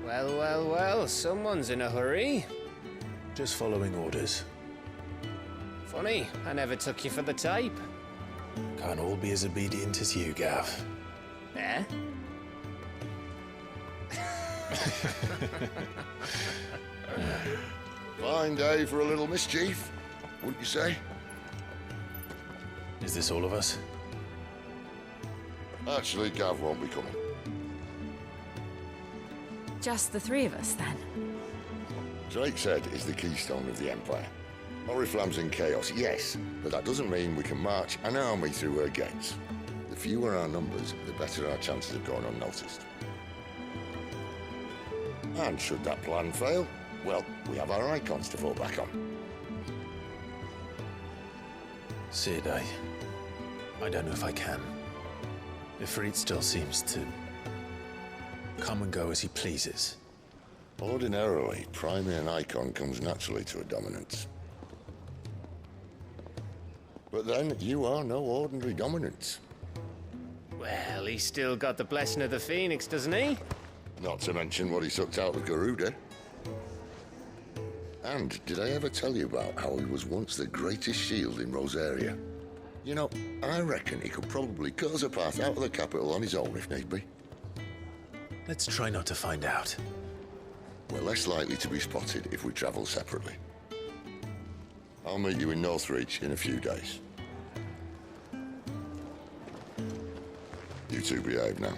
Well, well, well, someone's in a hurry. Just following orders. Funny, I never took you for the type. Can't all be as obedient as you, Gav. Eh? Fine day for a little mischief, wouldn't you say? Is this all of us? Actually, Gav won't be coming. Just the three of us, then? Drake's Head is the keystone of the Empire. Oriflamme's in chaos, yes, but that doesn't mean we can march an army through her gates. The fewer our numbers, the better our chances of going unnoticed. And should that plan fail, well, we have our icons to fall back on. Sid, I don't know if I can. Ifrit still seems to come and go as he pleases. Ordinarily, priming an icon comes naturally to a dominance. But then, you are no ordinary dominance. Well, he's still got the blessing of the Phoenix, doesn't he? Not to mention what he sucked out of Garuda. And did I ever tell you about how he was once the greatest shield in Rosaria? You know, I reckon he could probably cut us a path out of the capital on his own if need be. Let's try not to find out. We're less likely to be spotted if we travel separately. I'll meet you in Northreach in a few days. You two behave now.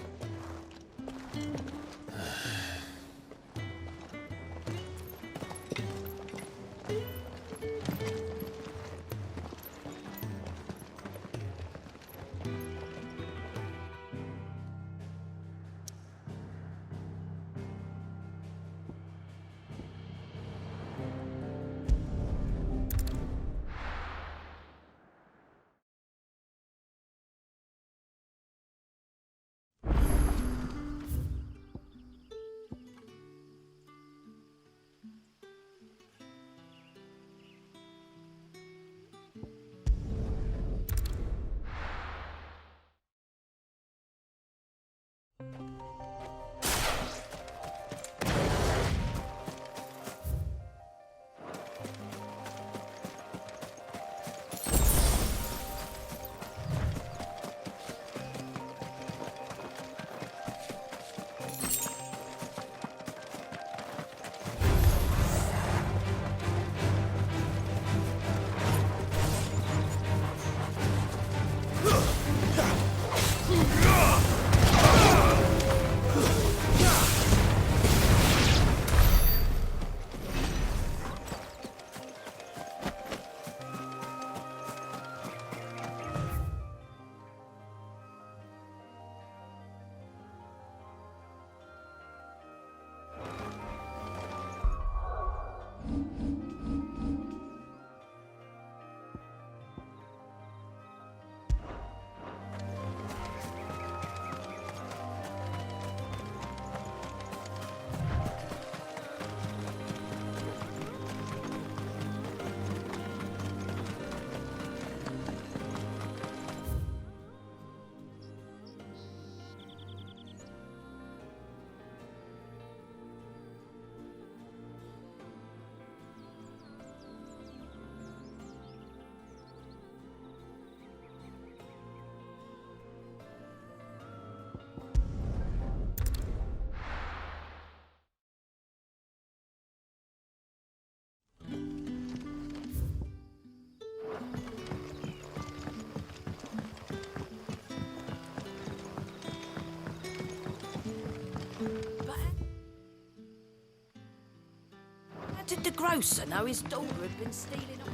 Did the grocer know his daughter had been stealing on?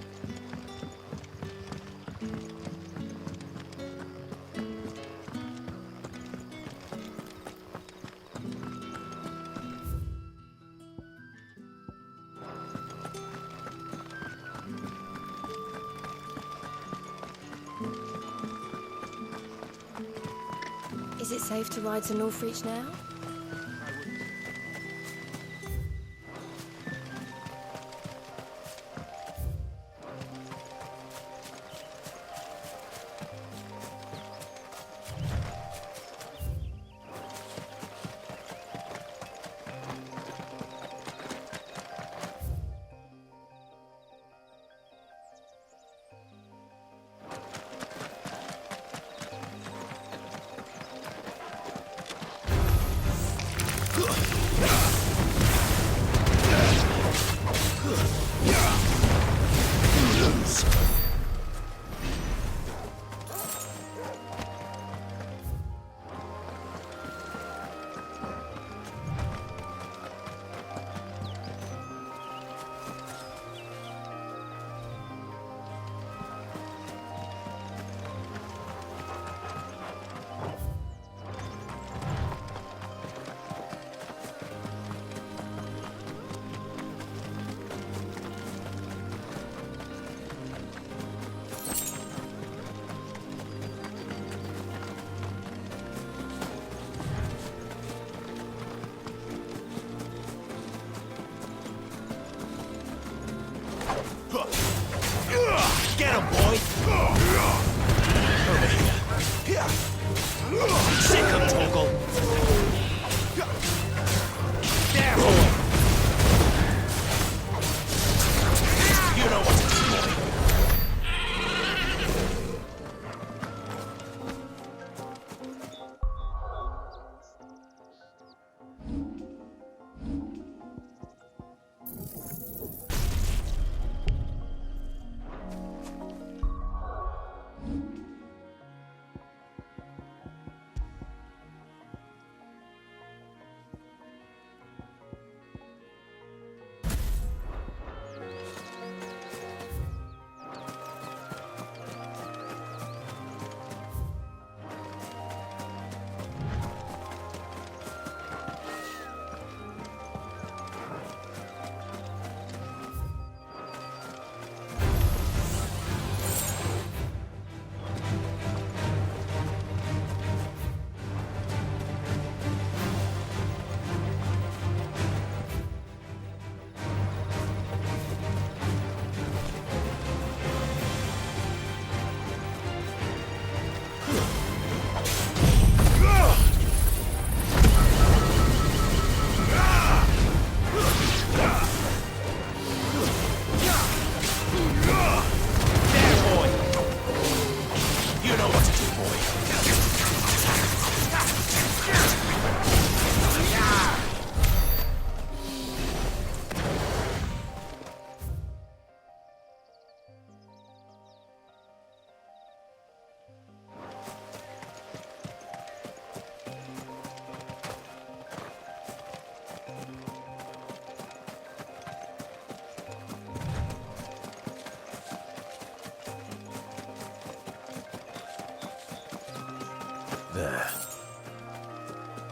Is it safe to ride to Northreach now?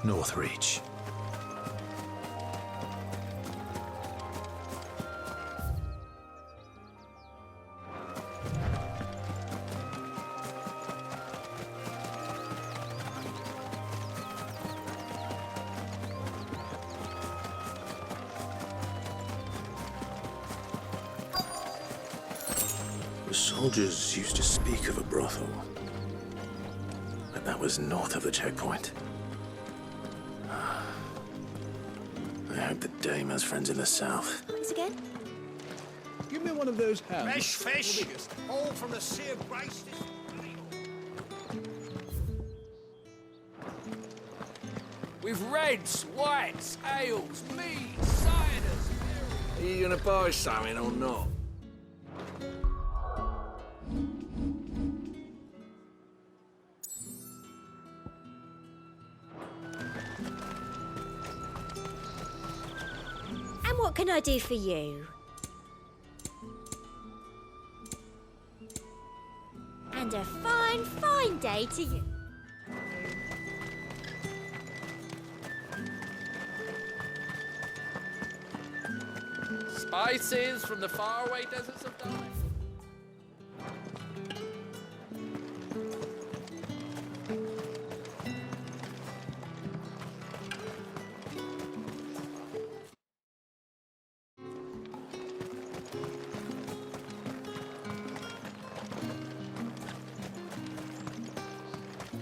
Northreach. The soldiers used to speak of a brothel, but that was north of the checkpoint. I hope the dame has friends in the south. Thanks again. Give me one of those hands. Fresh fish, all from the Sea of Grace. With reds, whites, ales, meads, ciders. Are you gonna buy something or not? And what can I do for you? And a fine, fine day to you. Spices from the faraway deserts of Dime.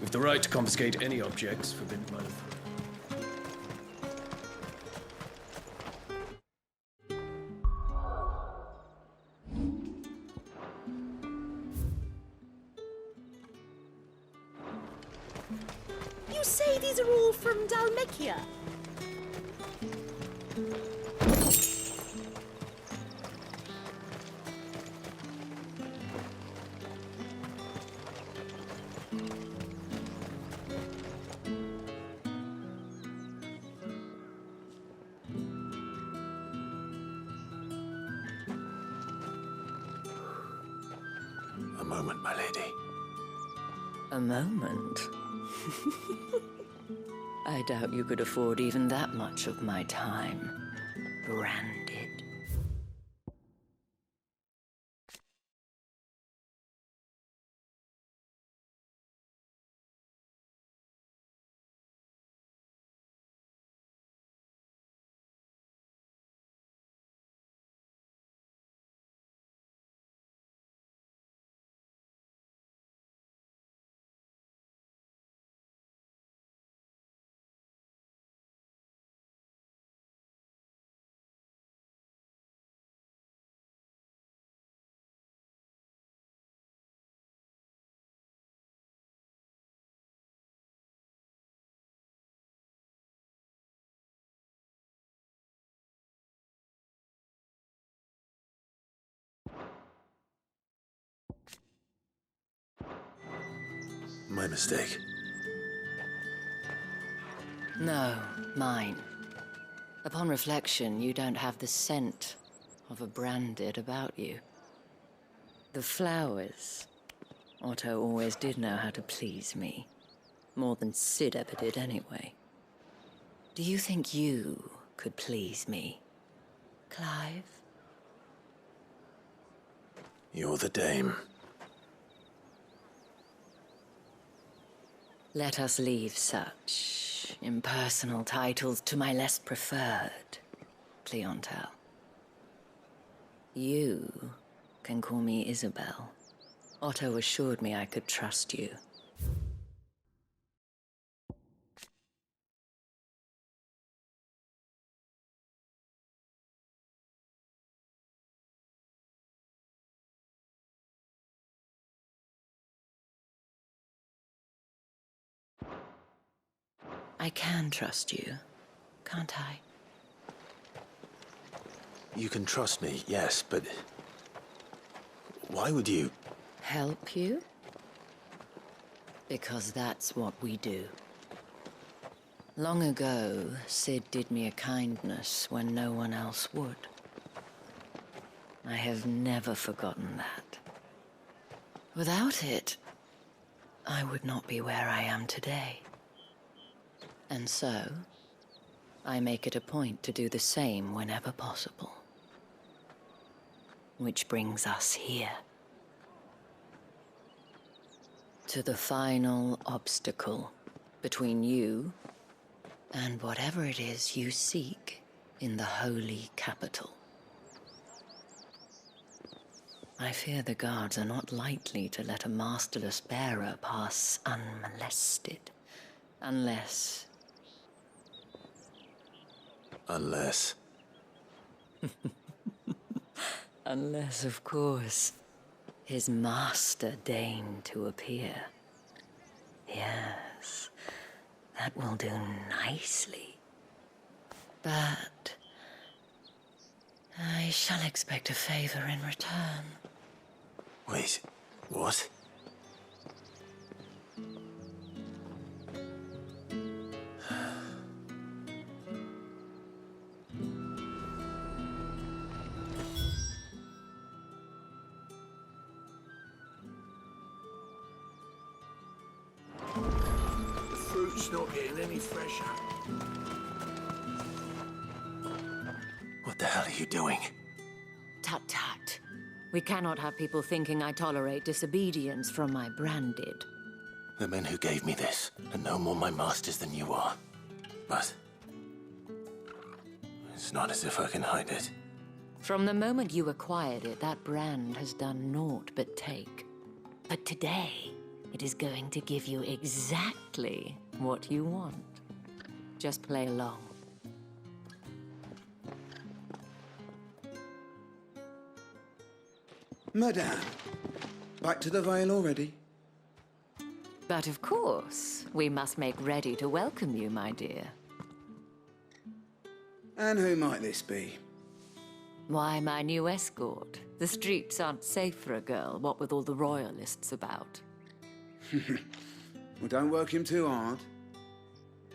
With the right to confiscate any objects forbidden by the... You say these are all from Dalmekia? A moment, my lady. A moment? I doubt you could afford even that much of my time. Branded. My mistake. No, mine. Upon reflection, you don't have the scent of a branded about you. The flowers. Otto always did know how to please me. More than Sid ever did anyway. Do you think you could please me, Clive? You're the dame. Let us leave such impersonal titles to my less preferred clientele. You can call me Isabel. Otto assured me I could trust you. I can trust you, can't I? You can trust me, yes, but... why would you? Help you? Because that's what we do. Long ago, Sid did me a kindness when no one else would. I have never forgotten that. Without it, I would not be where I am today. And so, I make it a point to do the same whenever possible. Which brings us here. To the final obstacle between you and whatever it is you seek in the holy capital. I fear the guards are not likely to let a masterless bearer pass unmolested. Unless... Unless, of course, his master deigned to appear. Yes, that will do nicely. But I shall expect a favor in return. Wait, what? The fruit's not getting any fresher. What the hell are you doing? Tut tut. We cannot have people thinking I tolerate disobedience from my branded. The men who gave me this are no more my masters than you are. But it's not as if I can hide it. From the moment you acquired it, that brand has done naught but take. But today, it is going to give you exactly what you want. Just play along. Madame, back to the Vale already? But of course, we must make ready to welcome you, my dear. And who might this be? Why, my new escort. The streets aren't safe for a girl, what with all the royalists about. Well, don't work him too hard.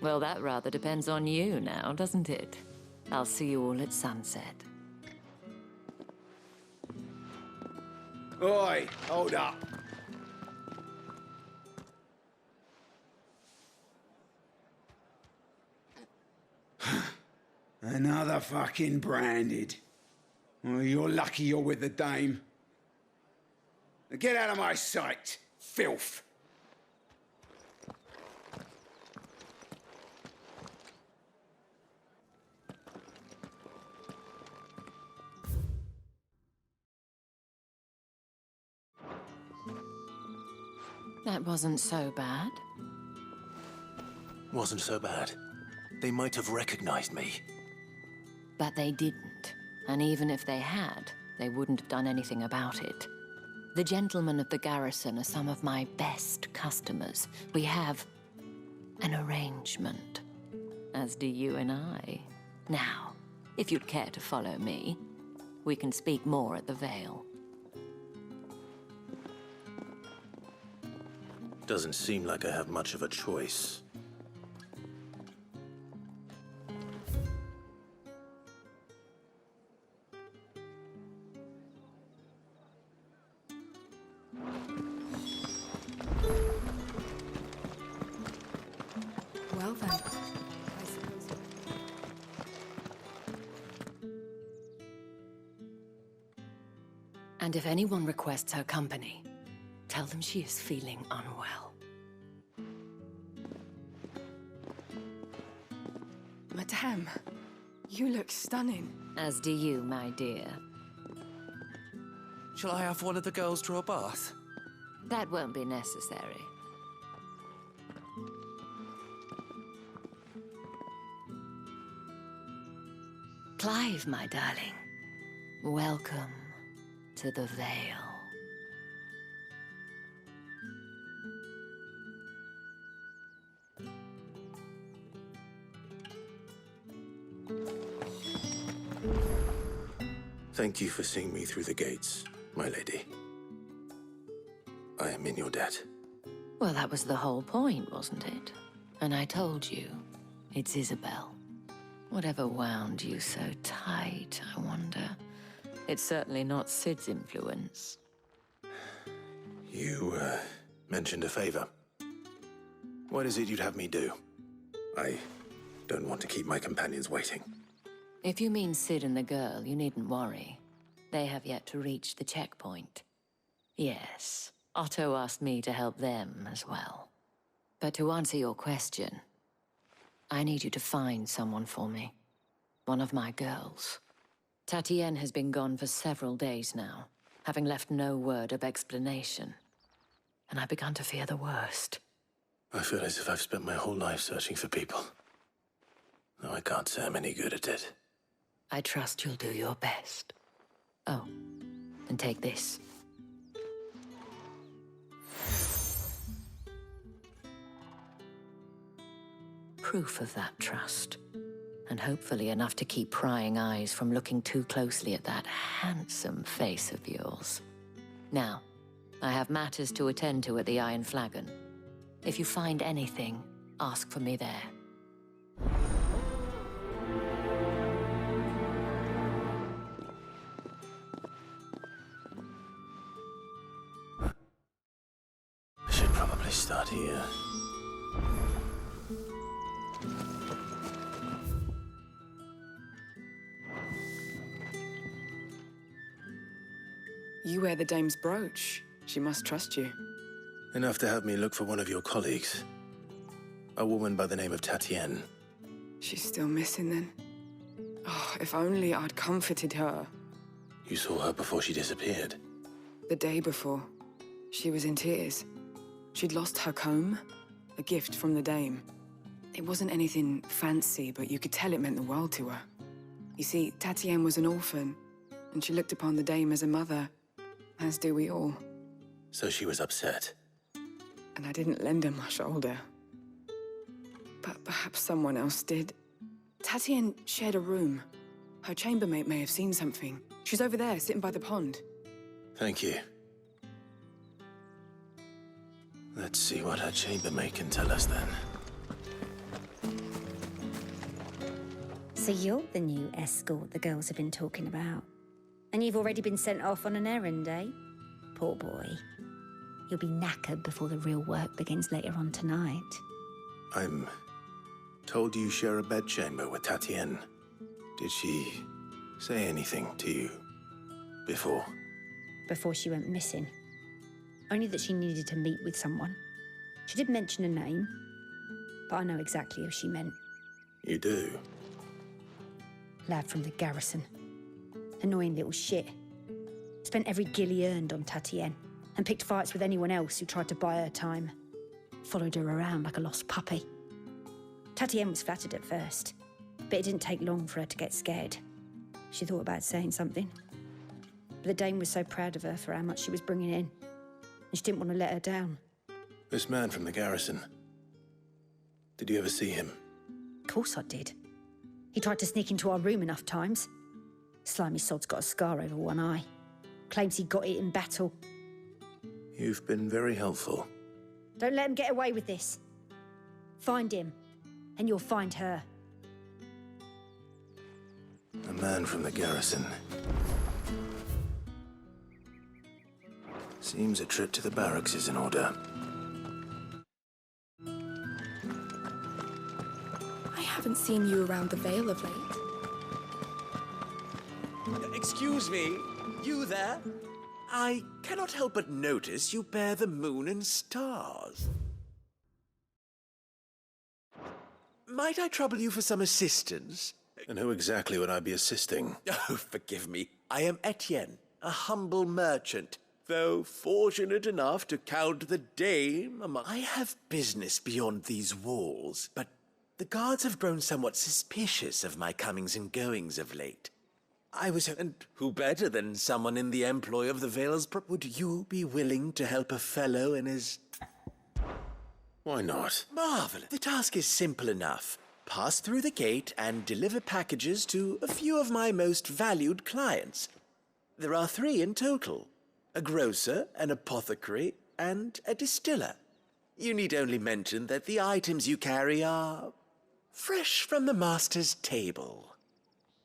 Well, that rather depends on you now, doesn't it? I'll see you all at sunset. Oi, hold up. Another fucking branded. Well, you're lucky you're with the dame. Now get out of my sight, filth. That wasn't so bad. Wasn't so bad. They might have recognized me. But they didn't. And even if they had, they wouldn't have done anything about it. The gentlemen of the garrison are some of my best customers. We have an arrangement, as do you and I. Now, if you'd care to follow me, we can speak more at the Vale. Doesn't seem like I have much of a choice. Well then, I suppose. And if anyone requests her company, tell them she is feeling unwell. Madame, you look stunning. As do you, my dear. Shall I have one of the girls draw a bath? That won't be necessary. Clive, my darling. Welcome to the Vale. Thank you for seeing me through the gates, my lady. I am in your debt. Well, that was the whole point, wasn't it? And I told you, it's Isabel. Whatever wound you so tight, I wonder. It's certainly not Sid's influence. You, mentioned a favor. What is it you'd have me do? I don't want to keep my companions waiting. If you mean Sid and the girl, you needn't worry. They have yet to reach the checkpoint. Yes, Otto asked me to help them as well. But to answer your question, I need you to find someone for me. One of my girls. Tatienne has been gone for several days now, having left no word of explanation. And I've begun to fear the worst. I feel as if I've spent my whole life searching for people. No, I can't say I'm any good at it. I trust you'll do your best. Oh, and take this. Proof of that trust. And hopefully enough to keep prying eyes from looking too closely at that handsome face of yours. Now, I have matters to attend to at the Iron Flagon. If you find anything, ask for me there. I should probably start here. You wear the dame's brooch. She must trust you. Enough to have me look for one of your colleagues. A woman by the name of Tatienne. She's still missing then. Oh, if only I'd comforted her. You saw her before she disappeared. The day before, she was in tears. She'd lost her comb, a gift from the dame. It wasn't anything fancy, but you could tell it meant the world to her. You see, Tatienne was an orphan, and she looked upon the dame as a mother, as do we all. So she was upset. And I didn't lend her my shoulder. But perhaps someone else did. Tatienne shared a room. Her chambermaid may have seen something. She's over there, sitting by the pond. Thank you. Let's see what her chambermaid can tell us then. So you're the new escort the girls have been talking about. And you've already been sent off on an errand, eh? Poor boy. You'll be knackered before the real work begins later on tonight. I'm told you share a bedchamber with Tatienne. Did she say anything to you before? Before she went missing. Only that she needed to meet with someone. She did mention a name, but I know exactly who she meant. You do? Lad from the garrison. Annoying little shit. Spent every guil he earned on Tatienne, and picked fights with anyone else who tried to buy her time. Followed her around like a lost puppy. Tatienne was flattered at first, but it didn't take long for her to get scared. She thought about saying something. But the dame was so proud of her for how much she was bringing in, and she didn't want to let her down. This man from the garrison. Did you ever see him? Of course I did. He tried to sneak into our room enough times. Slimy sod's got a scar over one eye. Claims he got it in battle. You've been very helpful. Don't let him get away with this. Find him, and you'll find her. A man from the garrison. Seems a trip to the barracks is in order. I haven't seen you around the Vale of late. Excuse me, you there? I cannot help but notice you bear the moon and stars. Might I trouble you for some assistance? And who exactly would I be assisting? Oh, forgive me. I am Etienne, a humble merchant. Though fortunate enough to count the dame among... I have business beyond these walls, but the guards have grown somewhat suspicious of my comings and goings of late. And who better than someone in the employ of the Vale's... Would you be willing to help a fellow in his... Why not? Marvelous. The task is simple enough. Pass through the gate and deliver packages to a few of my most valued clients. There are 3 in total. A grocer, an apothecary, and a distiller. You need only mention that the items you carry are fresh from the master's table.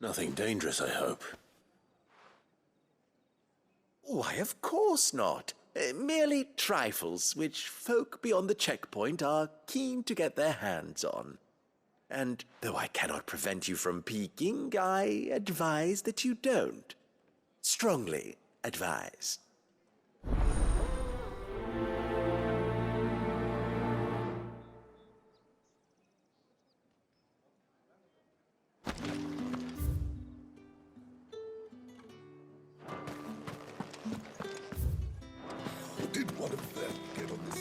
Nothing dangerous, I hope. Why, of course not. Merely trifles which folk beyond the checkpoint are keen to get their hands on. And though I cannot prevent you from peeking, I advise that you don't. Strongly advise. Did one of them get on this?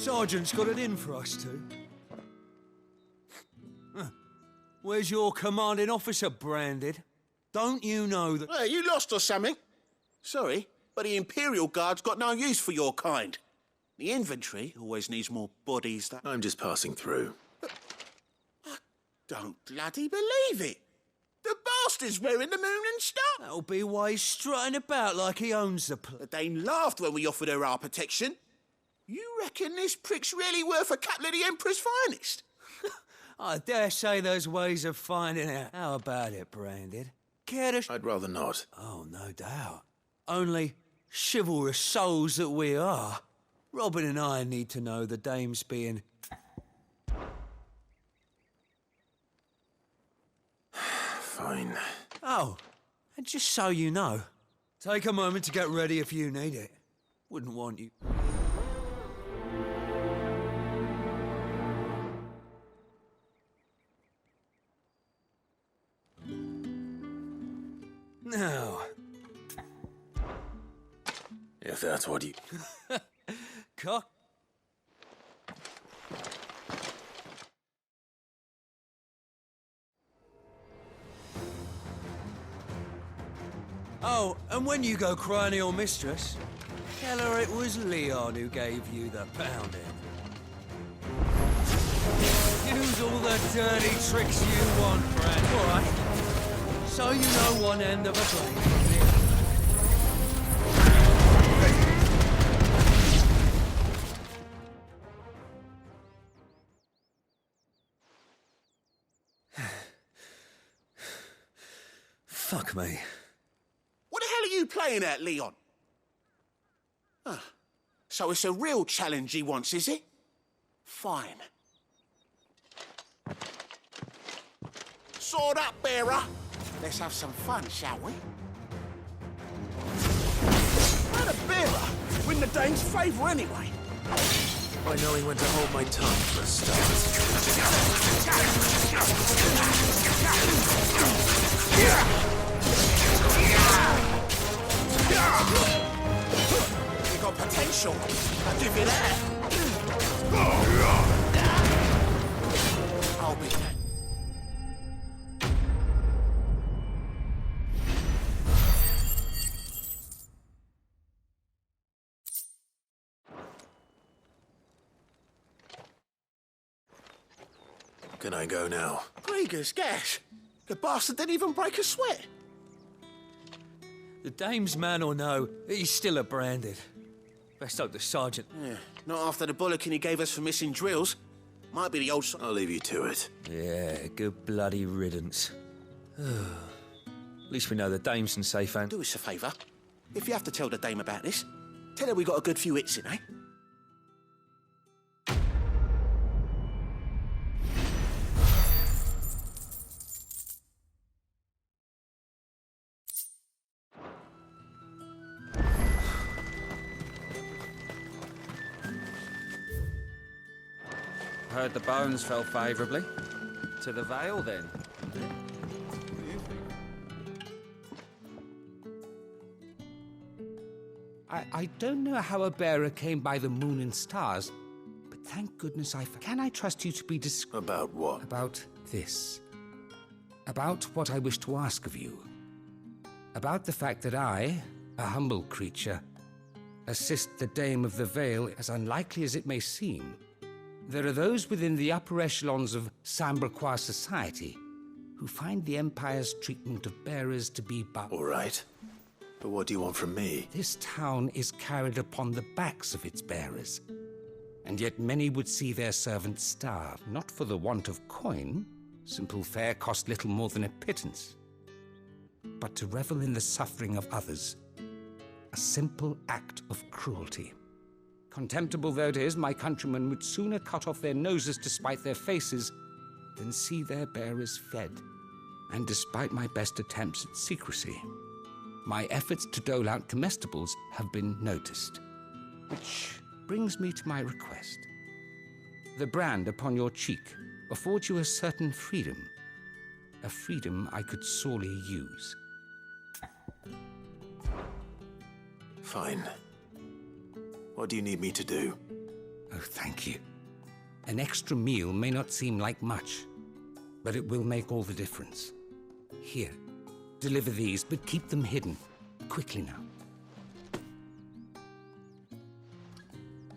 Sergeant's got it in for us two. Where's your commanding officer, Branded? Don't you know that... Hey, you lost or something? Sorry, but the Imperial Guard's got no use for your kind. The infantry always needs more bodies than... I'm just passing through. I don't bloody believe it. The bastard's wearing the moon and star. That'll be why he's strutting about like he owns the place. The Dane laughed when we offered her our protection. You reckon this prick's really worth a couple of the Emperor's finest? I dare say there's ways of finding out. How about it, Branded? Care to... I'd rather not. Oh, no doubt. Only chivalrous souls that we are. Robin and I need to know the dame's being... Fine. Oh, and just so you know, take a moment to get ready if you need it. Wouldn't want you... Now... If that's what you... Cock... Oh, and when you go crying to your mistress, tell her it was Leon who gave you the pounding. Use all the dirty tricks you want, Brand. All right. So you know one end of a blade from the other. Fuck me. What the hell are you playing at, Leon? So it's a real challenge he wants, is it? Fine. Sword up, bearer. Let's have some fun, shall we? Not a bearer. Win the Dane's favour anyway. By knowing when to hold my tongue for a start. You got potential. I'll give you that. I'll be back. Can I go now? Gregor's gas. The bastard didn't even break a sweat. The dame's man or no, he's still a Branded. Best hope the sergeant... Yeah, not after the bollocking he gave us for missing drills. Might be the old... I'll leave you to it. Yeah, good bloody riddance. At least we know the dame's in safe hands. Do us a favour. If you have to tell the dame about this, tell her we got a good few hits in, eh? Heard the bones fell favourably. To the Vale, then. I don't know how a bearer came by the moon and stars, but thank goodness Can I trust you to be About what? About this. About what I wish to ask of you. About the fact that I, a humble creature, assist the Dame of the Vale, as unlikely as it may seem. There are those within the upper echelons of Samberquois society who find the Empire's treatment of bearers to be but... All right. But what do you want from me? This town is carried upon the backs of its bearers. And yet many would see their servants starve, not for the want of coin. Simple fare cost little more than a pittance. but to revel in the suffering of others. A simple act of cruelty. Contemptible though it is, my countrymen would sooner cut off their noses to spite their faces than see their bearers fed. And despite my best attempts at secrecy, my efforts to dole out comestibles have been noticed. Which brings me to my request. The brand upon your cheek affords you a certain freedom. A freedom I could sorely use. Fine. What do you need me to do? Oh, thank you. An extra meal may not seem like much, but it will make all the difference. Here, deliver these, but keep them hidden. Quickly now.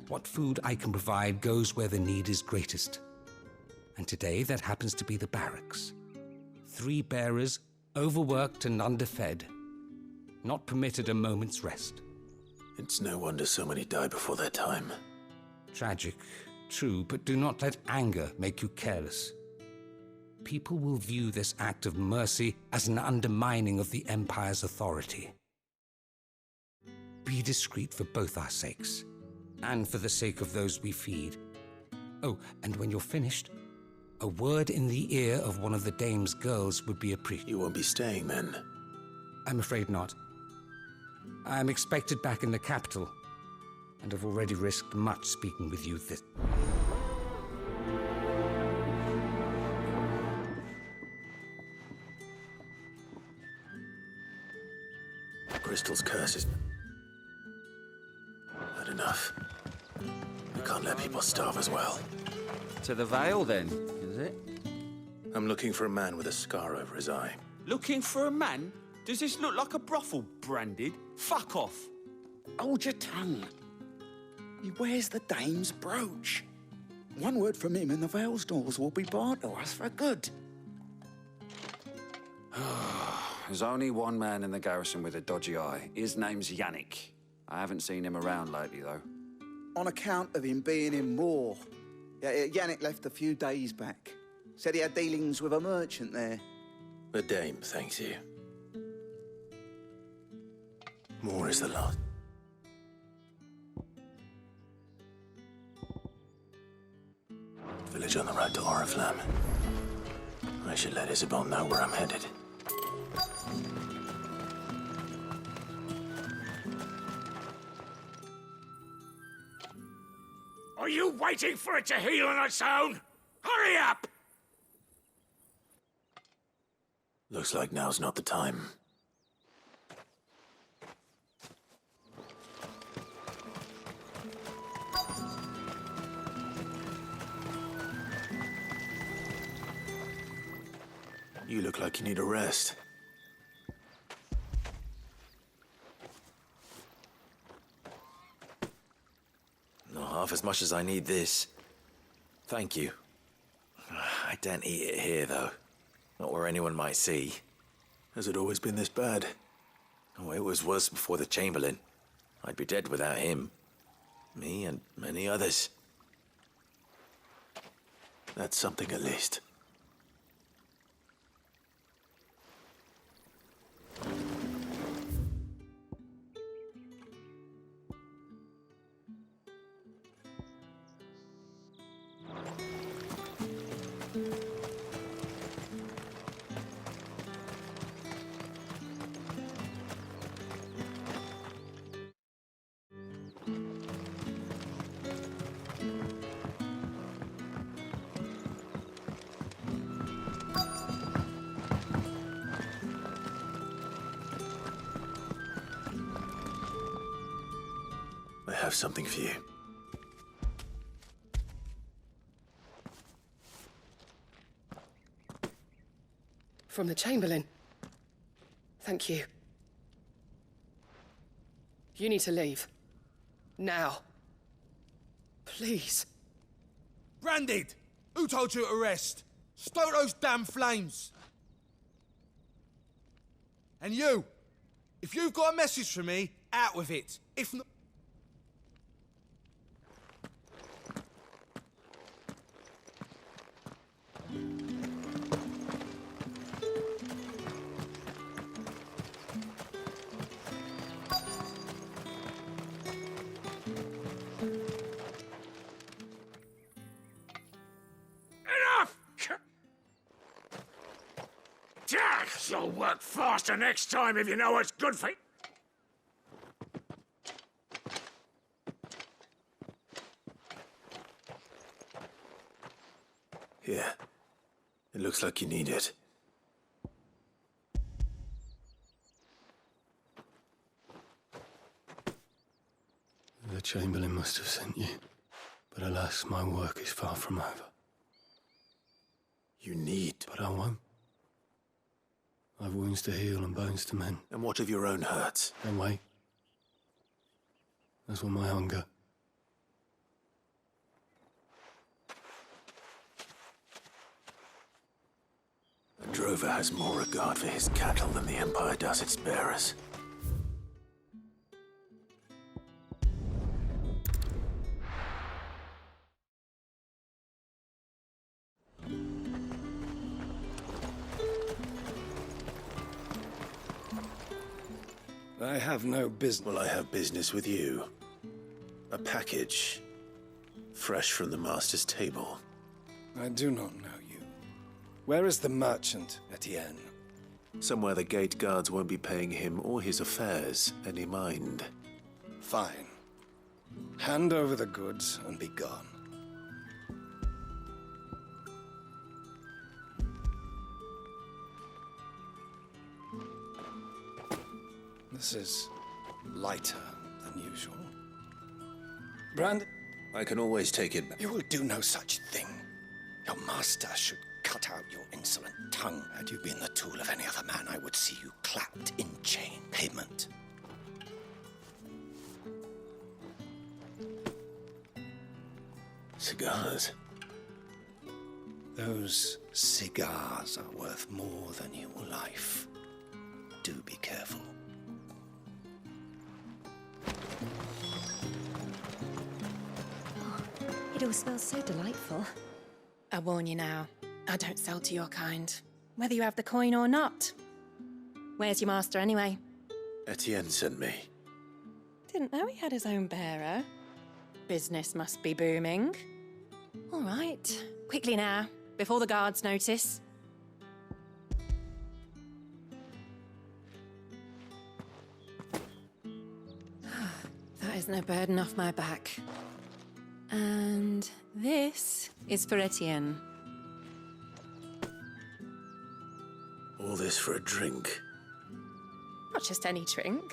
What food I can provide goes where the need is greatest. And today, that happens to be the barracks. 3 bearers, overworked and underfed, not permitted a moment's rest. It's no wonder so many die before their time. Tragic, true, but do not let anger make you careless. People will view this act of mercy as an undermining of the Empire's authority. Be discreet for both our sakes, and for the sake of those we feed. Oh, and when you're finished, a word in the ear of one of the dame's girls would be appreciated. You won't be staying then? I'm afraid not. I am expected back in the capital, and have already risked much speaking with you this... Crystal's curses. Not enough. We can't let people starve as well. To the Vale, then, is it? I'm looking for a man with a scar over his eye. Looking for a man? Does this look like a brothel, Branded? Fuck off. Hold your tongue. He wears the dame's brooch. One word from him and the Vale's doors will be barred to us for good. There's only one man in the garrison with a dodgy eye. His name's Yannick. I haven't seen him around lately, though. On account of him being in war. Yannick left a few days back. Said he had dealings with a merchant there. The dame thanks you. More is the lot. Village on the road to Oriflamme. I should let Isabel know where I'm headed. Are you waiting for it to heal on its own? Hurry up! Looks like now's not the time. You look like you need a rest. Not half as much as I need this. Thank you. I don't eat it here, though. Not where anyone might see. Has it always been this bad? Oh, it was worse before the Chamberlain. I'd be dead without him. Me and many others. That's something at least. I have something for you. From the Chamberlain. Thank you. You need to leave. Now. Please. Branded! Who told you to rest? Stoke those damn flames! And you! If you've got a message for me, out with it. If not... You'll work faster next time if you know what's good for you. Here. It looks like you need it. The Chamberlain must have sent you. But alas, my work is far from over. You need. But I won't. I've wounds to heal and bones to mend. And what of your own hurts? Then wait. As will my hunger. A drover has more regard for his cattle than the Empire does its bearers. I have no business. Well, I have business with you. A package. Fresh from the Master's table. I do not know you. Where is the merchant, Etienne? Somewhere the gate guards won't be paying him or his affairs any mind. Fine. Hand over the goods and be gone. This is lighter than usual. Brand, I can always take it back. You will do no such thing. Your master should cut out your insolent tongue. Had you been the tool of any other man, I would see you clapped in chain payment. Cigars. Those cigars are worth more than your life. Do be careful. It all smells so delightful. I warn you now, I don't sell to your kind, whether you have the coin or not. Where's your master anyway? Etienne sent me. Didn't know he had his own bearer. Business must be booming. All right, quickly now, before the guards notice. That is no burden off my back. And this is for Etienne. All this for a drink. Not just any drink.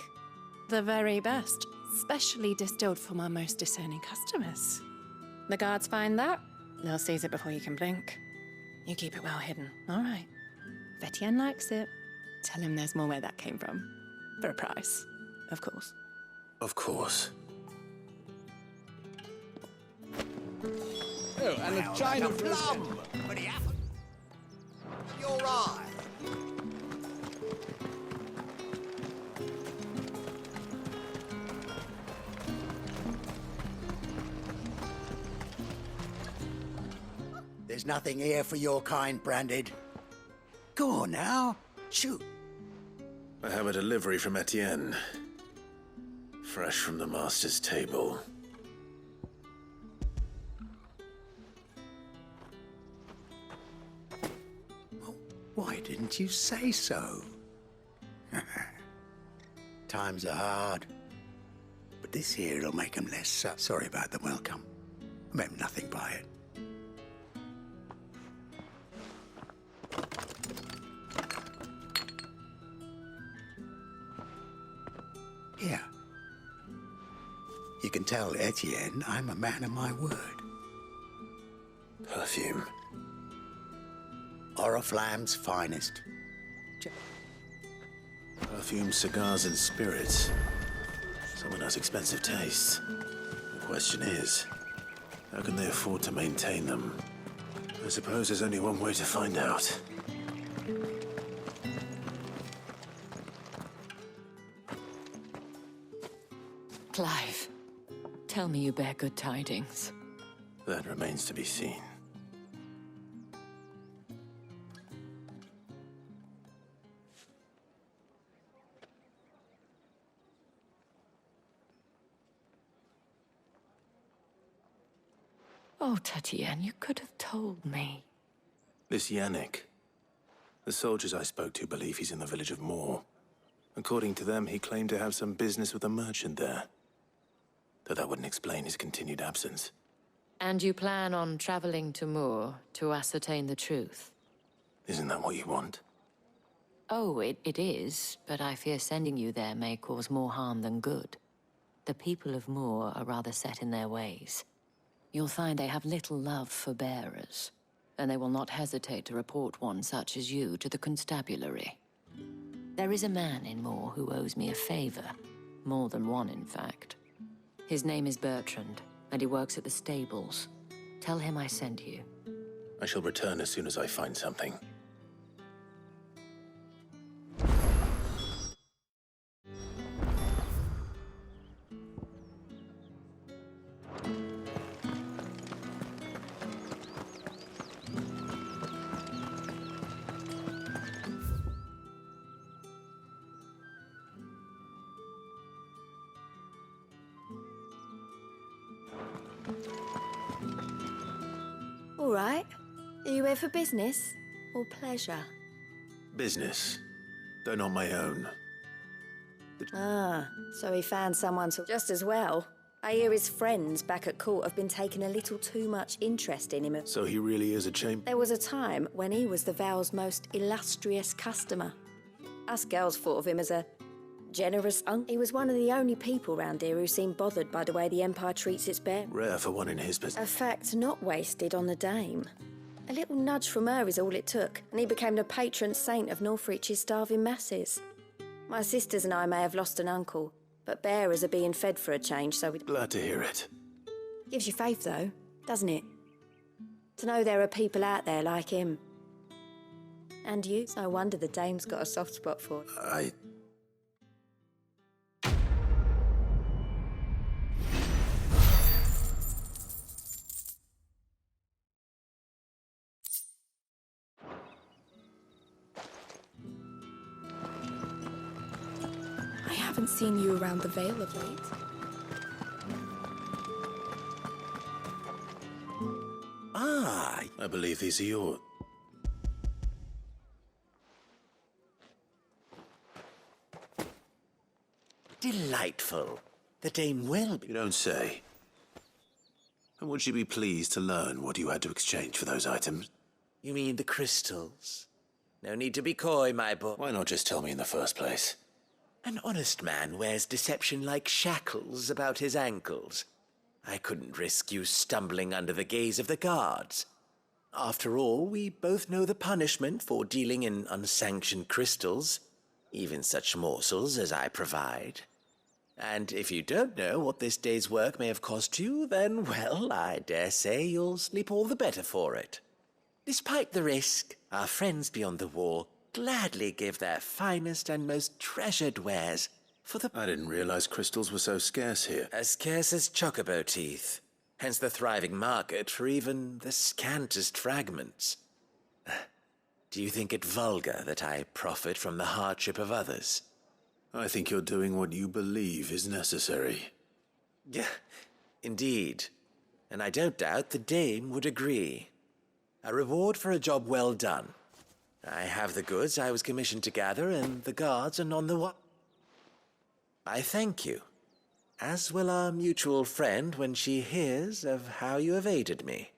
The very best, specially distilled for my most discerning customers. The guards find that, they'll seize it before you can blink. You keep it well hidden, all right? If Etienne likes it, tell him there's more where that came from. For a price, of course. Of course. Oh, and a china plum, but he happened. You're right. There's nothing here for your kind, Branded. Go on now, shoot. I have a delivery from Etienne. Fresh from the Master's table. Why didn't you say so? Times are hard. But this here'll make 'em less sorry about the welcome. I meant nothing by it. Here. You can tell Etienne I'm a man of my word. Perfume. Oriflamme's finest. Perfume, cigars, and spirits. Someone has expensive tastes. The question is, how can they afford to maintain them? I suppose there's only one way to find out. Clive, tell me you bear good tidings. That remains to be seen. Oh, Tatienne, you could have told me. This Yannick. The soldiers I spoke to believe he's in the village of Moor. According to them, he claimed to have some business with a merchant there. Though that wouldn't explain his continued absence. And you plan on traveling to Moor to ascertain the truth? Isn't that what you want? Oh, it is, but I fear sending you there may cause more harm than good. The people of Moor are rather set in their ways. You'll find they have little love for bearers, and they will not hesitate to report one such as you to the constabulary. There is a man in Moor who owes me a favor. More than one, in fact. His name is Bertrand, and he works at the stables. Tell him I sent you. I shall return as soon as I find something. All right. Are you here for business or pleasure? Business, though not my own. Ah, so he found someone to... Just as well. I hear his friends back at court have been taking a little too much interest in him. So he really is a chamber? There was a time when he was the Vale's most illustrious customer. Us girls thought of him as a generous uncle. He was one of the only people round here who seemed bothered by the way the Empire treats its bear. Rare for one in his position. A fact not wasted on the dame. A little nudge from her is all it took, and he became the patron saint of Northreach's starving masses. My sisters and I may have lost an uncle, but bearers are being fed for a change, so we... Glad to hear it. Gives you faith, though, doesn't it? To know there are people out there like him. And you. No wonder the dame's got a soft spot for it. I haven't seen you around the Vale of late. I believe these are yours. Delightful. The dame will be. You don't say. And would she be pleased to learn what you had to exchange for those items? You mean the crystals? No need to be coy, my boy. Why not just tell me in the first place? An honest man wears deception like shackles about his ankles. I couldn't risk you stumbling under the gaze of the guards. After all, we both know the punishment for dealing in unsanctioned crystals, even such morsels as I provide. And if you don't know what this day's work may have cost you, then, well, I dare say you'll sleep all the better for it. Despite the risk, our friends beyond the wall gladly give their finest and most treasured wares for the... I didn't realize crystals were so scarce here. As scarce as chocobo teeth. Hence the thriving market for even the scantest fragments. Do you think it vulgar that I profit from the hardship of others? I think you're doing what you believe is necessary. Yeah, indeed. And I don't doubt the dame would agree. A reward for a job well done. I have the goods I was commissioned to gather, and the guards are none the what. I thank you, as will our mutual friend when she hears of how you have aided me.